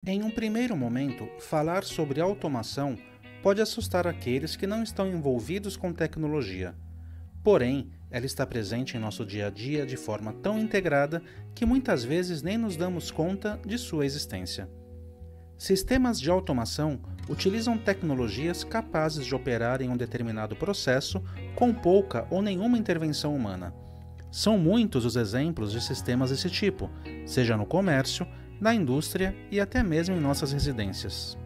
Em um primeiro momento, falar sobre automação pode assustar aqueles que não estão envolvidos com tecnologia. Porém, ela está presente em nosso dia a dia de forma tão integrada que muitas vezes nem nos damos conta de sua existência. Sistemas de automação utilizam tecnologias capazes de operar em um determinado processo com pouca ou nenhuma intervenção humana. São muitos os exemplos de sistemas desse tipo, seja no comércio, na indústria e até mesmo em nossas residências.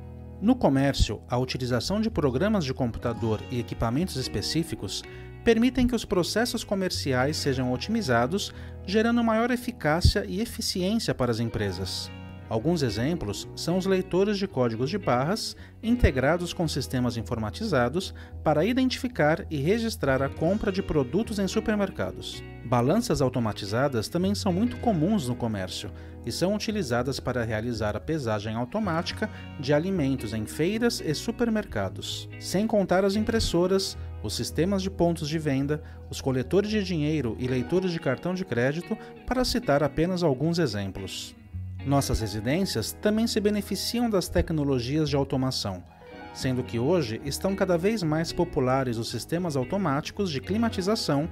No comércio, a utilização de programas de computador e equipamentos específicos permitem que os processos comerciais sejam otimizados, gerando maior eficácia e eficiência para as empresas. Alguns exemplos são os leitores de códigos de barras integrados com sistemas informatizados para identificar e registrar a compra de produtos em supermercados. Balanças automatizadas também são muito comuns no comércio e são utilizadas para realizar a pesagem automática de alimentos em feiras e supermercados, sem contar as impressoras, os sistemas de pontos de venda, os coletores de dinheiro e leitores de cartão de crédito, para citar apenas alguns exemplos. Nossas residências também se beneficiam das tecnologias de automação, sendo que hoje estão cada vez mais populares os sistemas automáticos de climatização,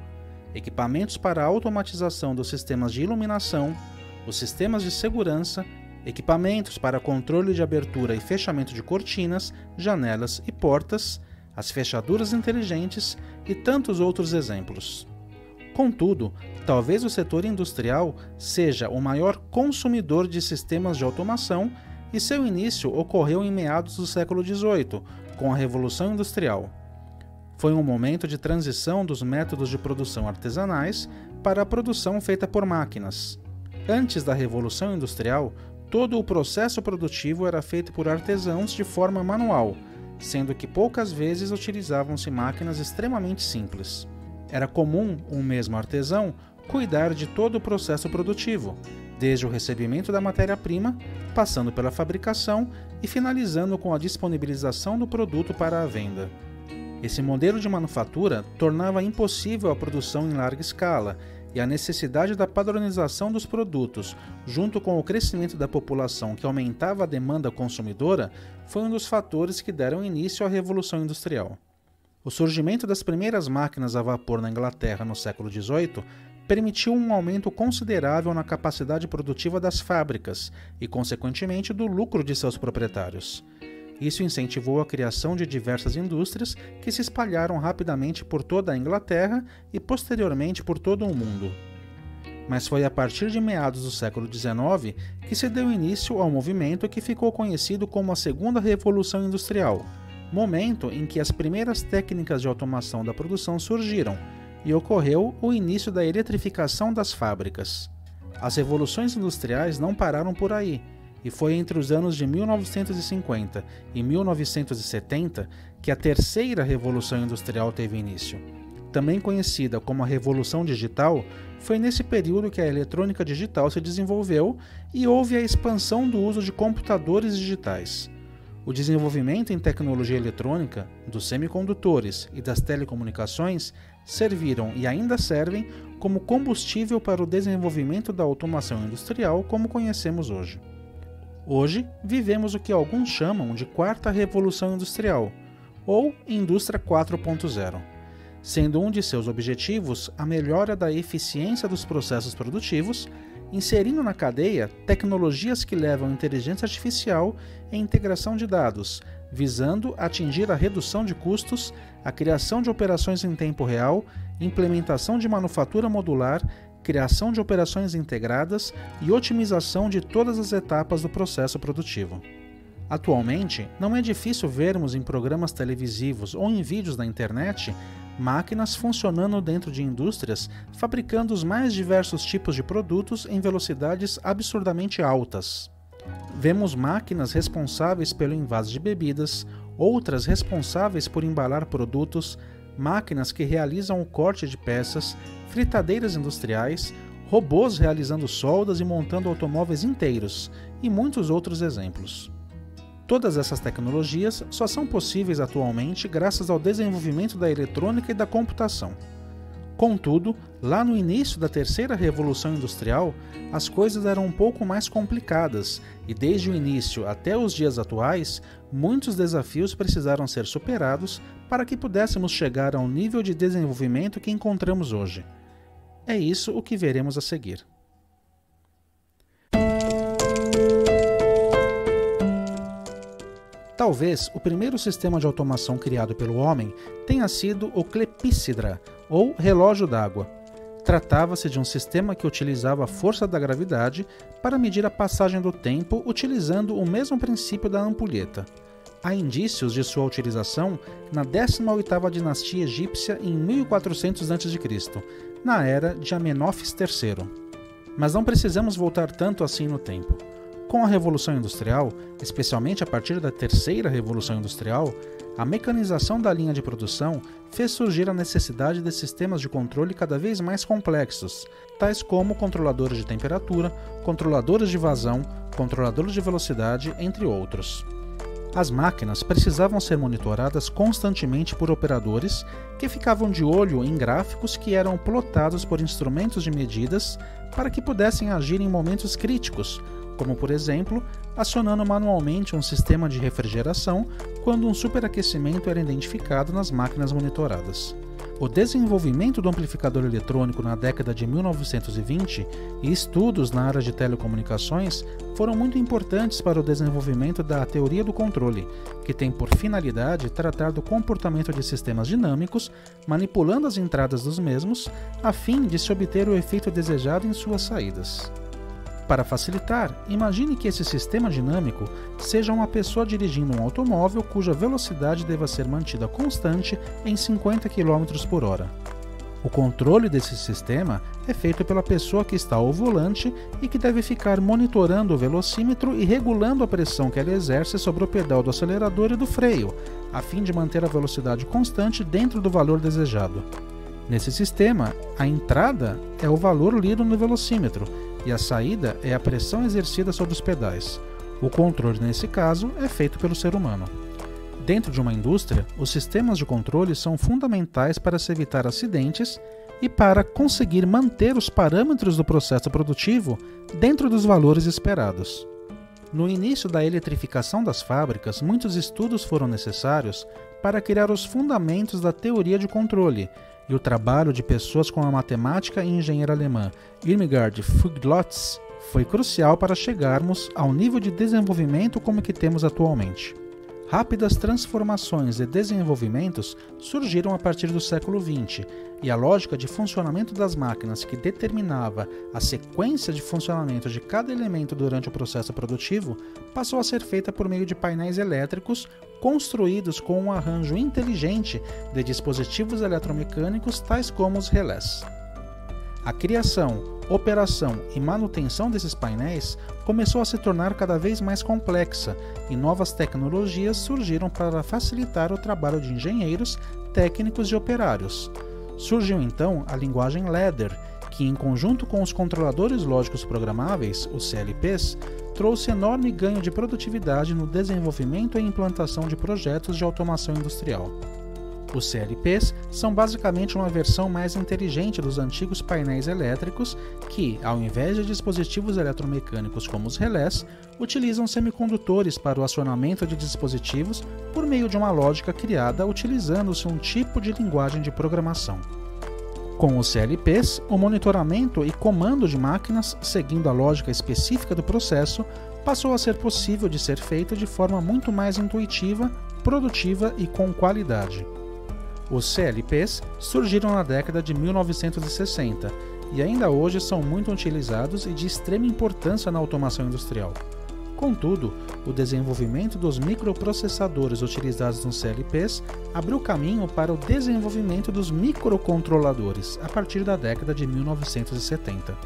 equipamentos para a automatização dos sistemas de iluminação, os sistemas de segurança, equipamentos para controle de abertura e fechamento de cortinas, janelas e portas, as fechaduras inteligentes e tantos outros exemplos. Contudo, talvez o setor industrial seja o maior consumidor de sistemas de automação e seu início ocorreu em meados do século XVIII, com a Revolução Industrial. Foi um momento de transição dos métodos de produção artesanais para a produção feita por máquinas. Antes da Revolução Industrial, todo o processo produtivo era feito por artesãos de forma manual, sendo que poucas vezes utilizavam-se máquinas extremamente simples. Era comum um mesmo artesão cuidar de todo o processo produtivo, desde o recebimento da matéria-prima, passando pela fabricação e finalizando com a disponibilização do produto para a venda. Esse modelo de manufatura tornava impossível a produção em larga escala, e a necessidade da padronização dos produtos, junto com o crescimento da população que aumentava a demanda consumidora, foi um dos fatores que deram início à Revolução Industrial. O surgimento das primeiras máquinas a vapor na Inglaterra no século XVIII permitiu um aumento considerável na capacidade produtiva das fábricas e, consequentemente, do lucro de seus proprietários. Isso incentivou a criação de diversas indústrias que se espalharam rapidamente por toda a Inglaterra e, posteriormente, por todo o mundo. Mas foi a partir de meados do século XIX que se deu início ao movimento que ficou conhecido como a Segunda Revolução Industrial, momento em que as primeiras técnicas de automação da produção surgiram e ocorreu o início da eletrificação das fábricas. As revoluções industriais não pararam por aí, e foi entre os anos de 1950 e 1970 que a terceira Revolução Industrial teve início. Também conhecida como a Revolução Digital, foi nesse período que a eletrônica digital se desenvolveu e houve a expansão do uso de computadores digitais. O desenvolvimento em tecnologia eletrônica, dos semicondutores e das telecomunicações serviram e ainda servem como combustível para o desenvolvimento da automação industrial como conhecemos hoje. Hoje, vivemos o que alguns chamam de Quarta Revolução Industrial, ou Indústria 4.0, sendo um de seus objetivos a melhora da eficiência dos processos produtivos, inserindo na cadeia tecnologias que levam inteligência artificial e integração de dados, visando atingir a redução de custos, a criação de operações em tempo real, implementação de manufatura modular, criação de operações integradas e otimização de todas as etapas do processo produtivo. Atualmente, não é difícil vermos em programas televisivos ou em vídeos na internet máquinas funcionando dentro de indústrias fabricando os mais diversos tipos de produtos em velocidades absurdamente altas. Vemos máquinas responsáveis pelo envase de bebidas, outras responsáveis por embalar produtos, máquinas que realizam o corte de peças, fritadeiras industriais, robôs realizando soldas e montando automóveis inteiros, e muitos outros exemplos. Todas essas tecnologias só são possíveis atualmente graças ao desenvolvimento da eletrônica e da computação. Contudo, lá no início da terceira revolução industrial, as coisas eram um pouco mais complicadas e desde o início até os dias atuais, muitos desafios precisaram ser superados para que pudéssemos chegar ao nível de desenvolvimento que encontramos hoje. É isso o que veremos a seguir. Talvez o primeiro sistema de automação criado pelo homem tenha sido o clepícidra, ou relógio d'água. Tratava-se de um sistema que utilizava a força da gravidade para medir a passagem do tempo utilizando o mesmo princípio da ampulheta. Há indícios de sua utilização na 18ª dinastia egípcia em 1400 a.C., na era de Amenófis III. Mas não precisamos voltar tanto assim no tempo. Com a Revolução Industrial, especialmente a partir da terceira Revolução Industrial, a mecanização da linha de produção fez surgir a necessidade de sistemas de controle cada vez mais complexos, tais como controladores de temperatura, controladores de vazão, controladores de velocidade, entre outros. As máquinas precisavam ser monitoradas constantemente por operadores que ficavam de olho em gráficos que eram plotados por instrumentos de medidas para que pudessem agir em momentos críticos, como por exemplo, acionando manualmente um sistema de refrigeração quando um superaquecimento era identificado nas máquinas monitoradas. O desenvolvimento do amplificador eletrônico na década de 1920 e estudos na área de telecomunicações foram muito importantes para o desenvolvimento da teoria do controle, que tem por finalidade tratar do comportamento de sistemas dinâmicos, manipulando as entradas dos mesmos, a fim de se obter o efeito desejado em suas saídas. Para facilitar, imagine que esse sistema dinâmico seja uma pessoa dirigindo um automóvel cuja velocidade deva ser mantida constante em 50 km por hora. O controle desse sistema é feito pela pessoa que está ao volante e que deve ficar monitorando o velocímetro e regulando a pressão que ela exerce sobre o pedal do acelerador e do freio, a fim de manter a velocidade constante dentro do valor desejado. Nesse sistema, a entrada é o valor lido no velocímetro e a saída é a pressão exercida sobre os pedais. O controle, nesse caso, é feito pelo ser humano. Dentro de uma indústria, os sistemas de controle são fundamentais para se evitar acidentes e para conseguir manter os parâmetros do processo produtivo dentro dos valores esperados. No início da eletrificação das fábricas, muitos estudos foram necessários para criar os fundamentos da teoria de controle, e o trabalho de pessoas como a matemática e engenheira alemã Irmgard Fuglotz foi crucial para chegarmos ao nível de desenvolvimento como que temos atualmente. Rápidas transformações e desenvolvimentos surgiram a partir do século XX, e a lógica de funcionamento das máquinas que determinava a sequência de funcionamento de cada elemento durante o processo produtivo passou a ser feita por meio de painéis elétricos construídos com um arranjo inteligente de dispositivos eletromecânicos tais como os relés. A criação, operação e manutenção desses painéis começou a se tornar cada vez mais complexa e novas tecnologias surgiram para facilitar o trabalho de engenheiros, técnicos e operários. Surgiu então a linguagem ladder, que em conjunto com os controladores lógicos programáveis, os CLPs, trouxe enorme ganho de produtividade no desenvolvimento e implantação de projetos de automação industrial. Os CLPs são basicamente uma versão mais inteligente dos antigos painéis elétricos que, ao invés de dispositivos eletromecânicos como os relés, utilizam semicondutores para o acionamento de dispositivos por meio de uma lógica criada utilizando-se um tipo de linguagem de programação. Com os CLPs, o monitoramento e comando de máquinas, seguindo a lógica específica do processo, passou a ser possível de ser feito de forma muito mais intuitiva, produtiva e com qualidade. Os CLPs surgiram na década de 1960 e ainda hoje são muito utilizados e de extrema importância na automação industrial. Contudo, o desenvolvimento dos microprocessadores utilizados nos CLPs abriu caminho para o desenvolvimento dos microcontroladores a partir da década de 1970.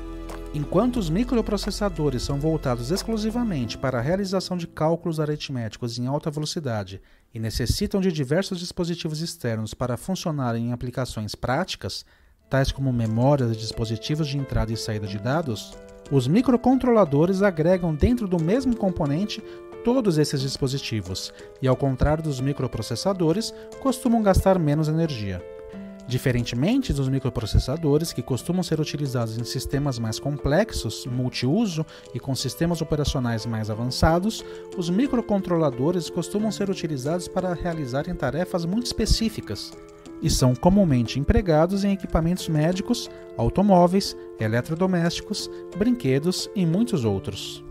Enquanto os microprocessadores são voltados exclusivamente para a realização de cálculos aritméticos em alta velocidade e necessitam de diversos dispositivos externos para funcionarem em aplicações práticas, tais como memórias e dispositivos de entrada e saída de dados, os microcontroladores agregam dentro do mesmo componente todos esses dispositivos e, ao contrário dos microprocessadores, costumam gastar menos energia. Diferentemente dos microprocessadores, que costumam ser utilizados em sistemas mais complexos, multiuso e com sistemas operacionais mais avançados, os microcontroladores costumam ser utilizados para realizarem tarefas muito específicas e são comumente empregados em equipamentos médicos, automóveis, eletrodomésticos, brinquedos e muitos outros.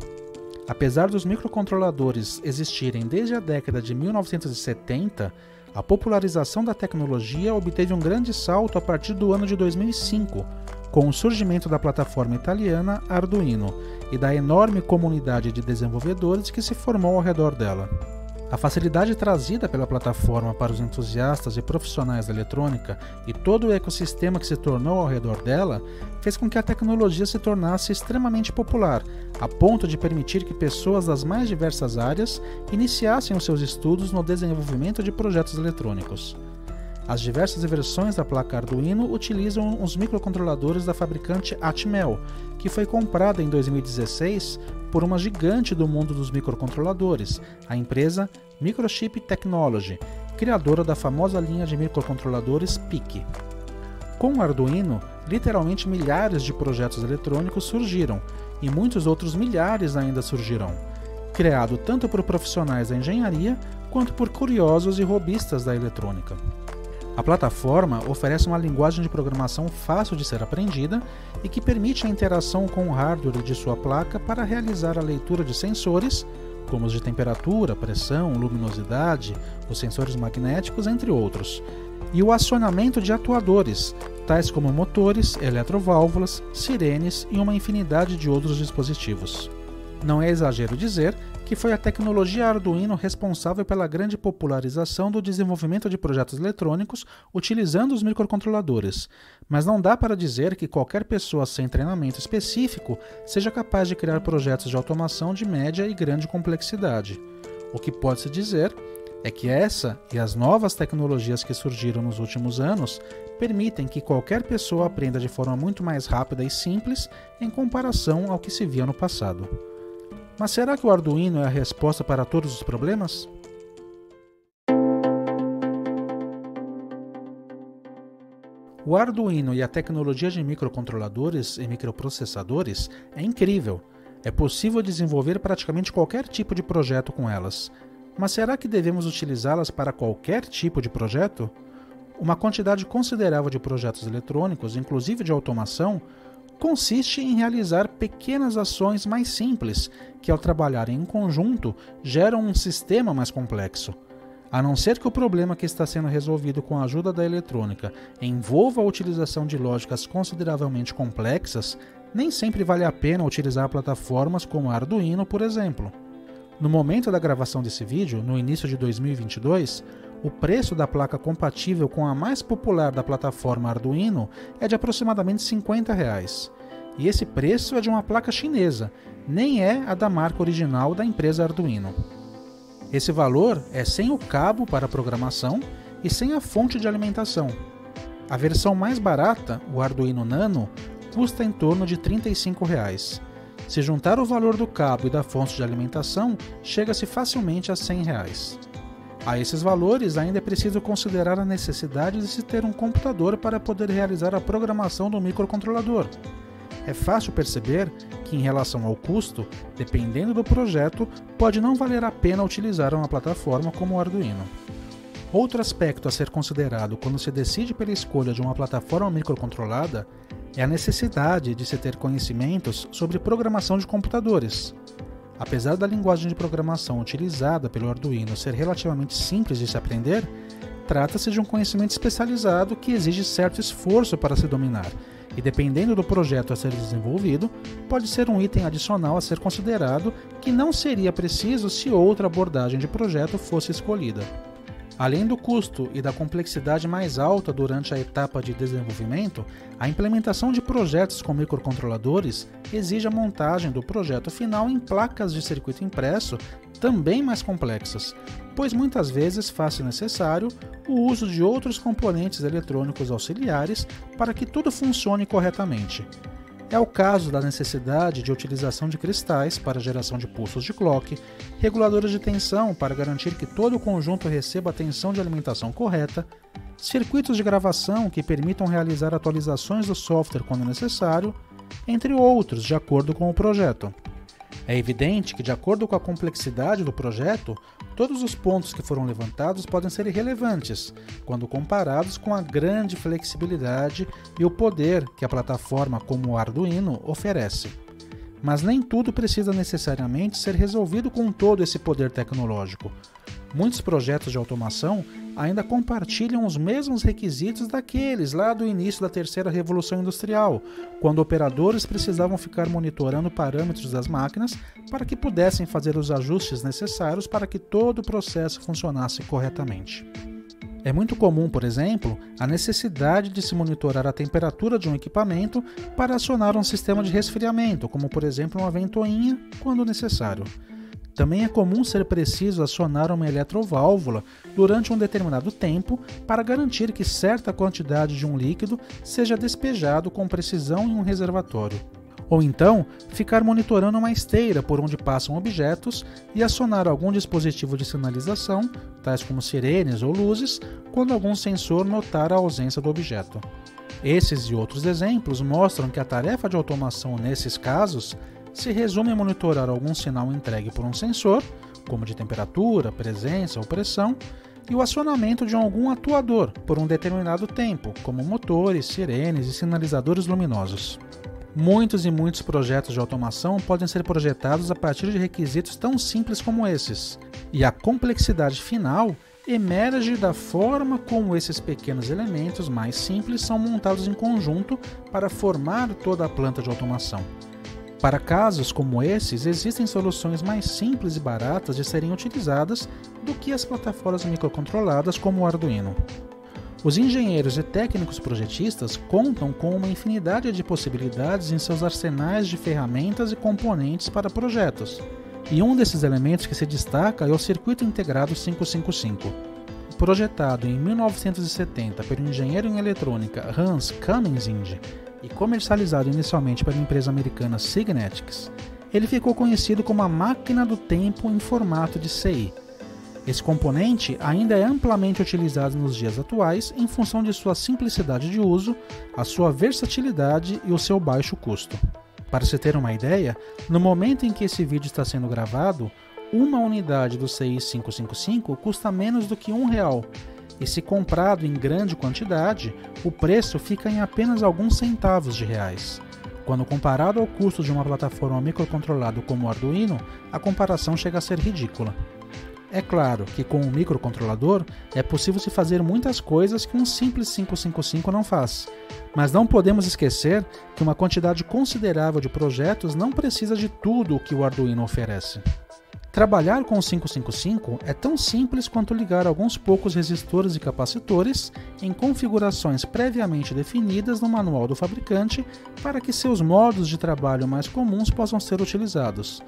Apesar dos microcontroladores existirem desde a década de 1970, a popularização da tecnologia obteve um grande salto a partir do ano de 2005, com o surgimento da plataforma italiana Arduino e da enorme comunidade de desenvolvedores que se formou ao redor dela. A facilidade trazida pela plataforma para os entusiastas e profissionais da eletrônica e todo o ecossistema que se tornou ao redor dela fez com que a tecnologia se tornasse extremamente popular, a ponto de permitir que pessoas das mais diversas áreas iniciassem os seus estudos no desenvolvimento de projetos eletrônicos. As diversas versões da placa Arduino utilizam os microcontroladores da fabricante Atmel, que foi comprada em 2016 por uma gigante do mundo dos microcontroladores, a empresa Microchip Technology, criadora da famosa linha de microcontroladores PIC. Com o Arduino, literalmente milhares de projetos eletrônicos surgiram, e muitos outros milhares ainda surgirão, criado tanto por profissionais da engenharia quanto por curiosos e hobbyistas da eletrônica. A plataforma oferece uma linguagem de programação fácil de ser aprendida e que permite a interação com o hardware de sua placa para realizar a leitura de sensores, como os de temperatura, pressão, luminosidade, os sensores magnéticos, entre outros, e o acionamento de atuadores, tais como motores, eletroválvulas, sirenes e uma infinidade de outros dispositivos. Não é exagero dizer que foi a tecnologia Arduino responsável pela grande popularização do desenvolvimento de projetos eletrônicos utilizando os microcontroladores, mas não dá para dizer que qualquer pessoa sem treinamento específico seja capaz de criar projetos de automação de média e grande complexidade. O que pode-se dizer é que essa e as novas tecnologias que surgiram nos últimos anos permitem que qualquer pessoa aprenda de forma muito mais rápida e simples em comparação ao que se via no passado. Mas será que o Arduino é a resposta para todos os problemas? O Arduino e a tecnologia de microcontroladores e microprocessadores é incrível. É possível desenvolver praticamente qualquer tipo de projeto com elas. Mas será que devemos utilizá-las para qualquer tipo de projeto? Uma quantidade considerável de projetos eletrônicos, inclusive de automação, consiste em realizar pequenas ações mais simples que, ao trabalharem em conjunto, geram um sistema mais complexo. A não ser que o problema que está sendo resolvido com a ajuda da eletrônica envolva a utilização de lógicas consideravelmente complexas, nem sempre vale a pena utilizar plataformas como a Arduino, por exemplo. No momento da gravação desse vídeo, no início de 2022, o preço da placa compatível com a mais popular da plataforma Arduino é de aproximadamente R$50. E esse preço é de uma placa chinesa, nem é a da marca original da empresa Arduino. Esse valor é sem o cabo para programação e sem a fonte de alimentação. A versão mais barata, o Arduino Nano, custa em torno de R$35. Se juntar o valor do cabo e da fonte de alimentação, chega-se facilmente a R$100. A esses valores, ainda é preciso considerar a necessidade de se ter um computador para poder realizar a programação do microcontrolador. É fácil perceber que, em relação ao custo, dependendo do projeto, pode não valer a pena utilizar uma plataforma como o Arduino. Outro aspecto a ser considerado quando se decide pela escolha de uma plataforma microcontrolada é a necessidade de se ter conhecimentos sobre programação de computadores. Apesar da linguagem de programação utilizada pelo Arduino ser relativamente simples de se aprender, trata-se de um conhecimento especializado que exige certo esforço para se dominar, e dependendo do projeto a ser desenvolvido, pode ser um item adicional a ser considerado que não seria preciso se outra abordagem de projeto fosse escolhida. Além do custo e da complexidade mais alta durante a etapa de desenvolvimento, a implementação de projetos com microcontroladores exige a montagem do projeto final em placas de circuito impresso também mais complexas, pois muitas vezes faz-se necessário o uso de outros componentes eletrônicos auxiliares para que tudo funcione corretamente. É o caso da necessidade de utilização de cristais para geração de pulsos de clock, reguladores de tensão para garantir que todo o conjunto receba a tensão de alimentação correta, circuitos de gravação que permitam realizar atualizações do software quando necessário, entre outros, de acordo com o projeto. É evidente que, de acordo com a complexidade do projeto, todos os pontos que foram levantados podem ser irrelevantes, quando comparados com a grande flexibilidade e o poder que a plataforma como o Arduino oferece. Mas nem tudo precisa necessariamente ser resolvido com todo esse poder tecnológico. Muitos projetos de automação ainda compartilham os mesmos requisitos daqueles lá do início da terceira revolução industrial, quando operadores precisavam ficar monitorando parâmetros das máquinas para que pudessem fazer os ajustes necessários para que todo o processo funcionasse corretamente. É muito comum, por exemplo, a necessidade de se monitorar a temperatura de um equipamento para acionar um sistema de resfriamento, como por exemplo uma ventoinha, quando necessário. Também é comum ser preciso acionar uma eletroválvula durante um determinado tempo para garantir que certa quantidade de um líquido seja despejado com precisão em um reservatório. Ou então, ficar monitorando uma esteira por onde passam objetos e acionar algum dispositivo de sinalização, tais como sirenes ou luzes, quando algum sensor notar a ausência do objeto. Esses e outros exemplos mostram que a tarefa de automação nesses casos se resume a monitorar algum sinal entregue por um sensor, como de temperatura, presença ou pressão, e o acionamento de algum atuador por um determinado tempo, como motores, sirenes e sinalizadores luminosos. Muitos e muitos projetos de automação podem ser projetados a partir de requisitos tão simples como esses, e a complexidade final emerge da forma como esses pequenos elementos mais simples são montados em conjunto para formar toda a planta de automação. Para casos como esses, existem soluções mais simples e baratas de serem utilizadas do que as plataformas microcontroladas como o Arduino. Os engenheiros e técnicos projetistas contam com uma infinidade de possibilidades em seus arsenais de ferramentas e componentes para projetos, e um desses elementos que se destaca é o Circuito Integrado 555. Projetado em 1970 pelo engenheiro em eletrônica Hans Kaminskind e comercializado inicialmente pela empresa americana Signetics, ele ficou conhecido como a máquina do tempo em formato de CI. Esse componente ainda é amplamente utilizado nos dias atuais em função de sua simplicidade de uso, a sua versatilidade e o seu baixo custo. Para se ter uma ideia, no momento em que esse vídeo está sendo gravado, uma unidade do CI 555 custa menos do que R$1, e se comprado em grande quantidade, o preço fica em apenas alguns centavos de reais. Quando comparado ao custo de uma plataforma microcontrolada como o Arduino, a comparação chega a ser ridícula. É claro que com um microcontrolador é possível se fazer muitas coisas que um simples 555 não faz, mas não podemos esquecer que uma quantidade considerável de projetos não precisa de tudo o que o Arduino oferece. Trabalhar com o 555 é tão simples quanto ligar alguns poucos resistores e capacitores em configurações previamente definidas no manual do fabricante para que seus modos de trabalho mais comuns possam ser utilizados.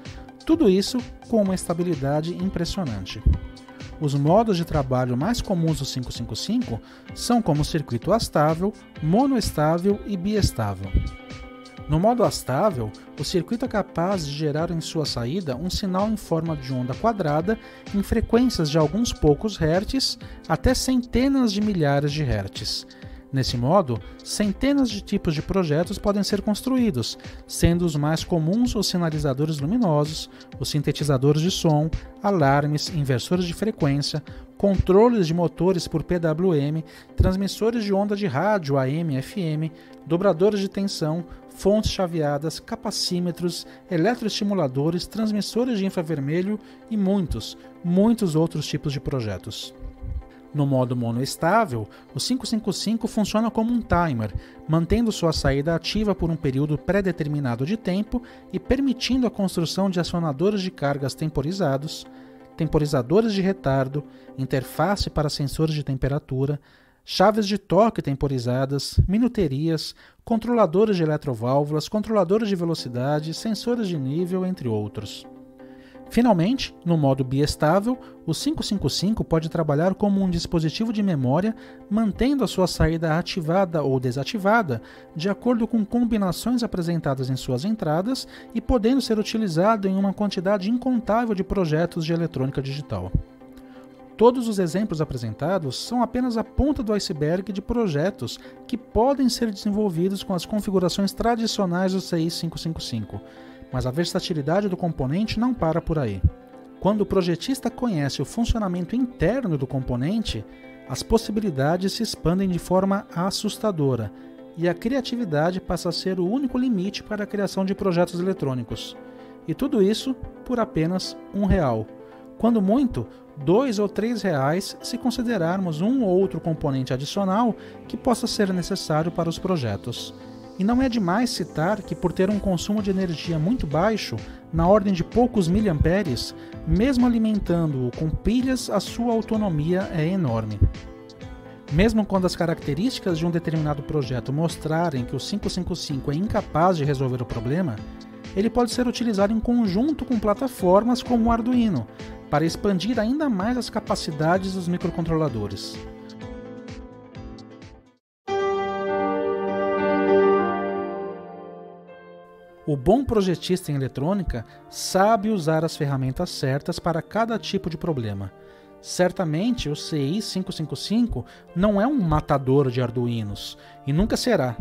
Tudo isso com uma estabilidade impressionante. Os modos de trabalho mais comuns do 555 são como circuito astável, monoestável e biestável. No modo astável, o circuito é capaz de gerar em sua saída um sinal em forma de onda quadrada em frequências de alguns poucos hertz até centenas de milhares de hertz. Nesse modo, centenas de tipos de projetos podem ser construídos, sendo os mais comuns os sinalizadores luminosos, os sintetizadores de som, alarmes, inversores de frequência, controles de motores por PWM, transmissores de onda de rádio AM/FM, dobradores de tensão, fontes chaveadas, capacímetros, eletroestimuladores, transmissores de infravermelho e muitos outros tipos de projetos. No modo monoestável, o 555 funciona como um timer, mantendo sua saída ativa por um período pré-determinado de tempo e permitindo a construção de acionadores de cargas temporizados, temporizadores de retardo, interface para sensores de temperatura, chaves de toque temporizadas, minuterias, controladores de eletroválvulas, controladores de velocidade, sensores de nível, entre outros. Finalmente, no modo biestável, o 555 pode trabalhar como um dispositivo de memória, mantendo a sua saída ativada ou desativada, de acordo com combinações apresentadas em suas entradas e podendo ser utilizado em uma quantidade incontável de projetos de eletrônica digital. Todos os exemplos apresentados são apenas a ponta do iceberg de projetos que podem ser desenvolvidos com as configurações tradicionais do CI 555. Mas a versatilidade do componente não para por aí. Quando o projetista conhece o funcionamento interno do componente, as possibilidades se expandem de forma assustadora e a criatividade passa a ser o único limite para a criação de projetos eletrônicos. E tudo isso por apenas R$1. Quando muito, R$2 ou R$3 se considerarmos um ou outro componente adicional que possa ser necessário para os projetos. E não é demais citar que, por ter um consumo de energia muito baixo, na ordem de poucos miliamperes, mesmo alimentando-o com pilhas, a sua autonomia é enorme. Mesmo quando as características de um determinado projeto mostrarem que o 555 é incapaz de resolver o problema, ele pode ser utilizado em conjunto com plataformas como o Arduino, para expandir ainda mais as capacidades dos microcontroladores. O bom projetista em eletrônica sabe usar as ferramentas certas para cada tipo de problema. Certamente o CI 555 não é um matador de Arduinos, e nunca será.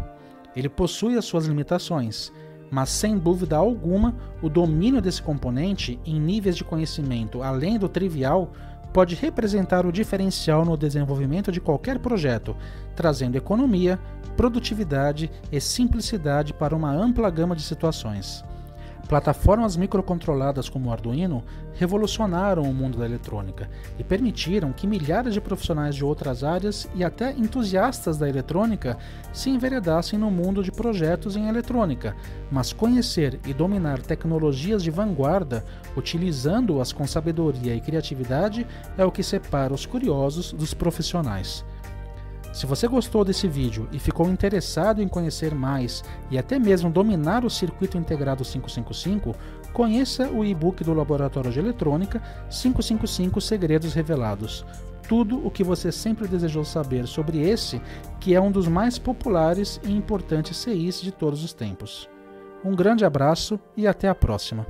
Ele possui as suas limitações, mas sem dúvida alguma, o domínio desse componente em níveis de conhecimento além do trivial pode representar o diferencial no desenvolvimento de qualquer projeto, trazendo economia, produtividade e simplicidade para uma ampla gama de situações. Plataformas microcontroladas como o Arduino revolucionaram o mundo da eletrônica e permitiram que milhares de profissionais de outras áreas e até entusiastas da eletrônica se enveredassem no mundo de projetos em eletrônica, mas conhecer e dominar tecnologias de vanguarda, utilizando-as com sabedoria e criatividade, é o que separa os curiosos dos profissionais. Se você gostou desse vídeo e ficou interessado em conhecer mais e até mesmo dominar o circuito integrado 555, conheça o e-book do Laboratório de Eletrônica 555 Segredos Revelados. Tudo o que você sempre desejou saber sobre esse, que é um dos mais populares e importantes CIs de todos os tempos. Um grande abraço e até a próxima!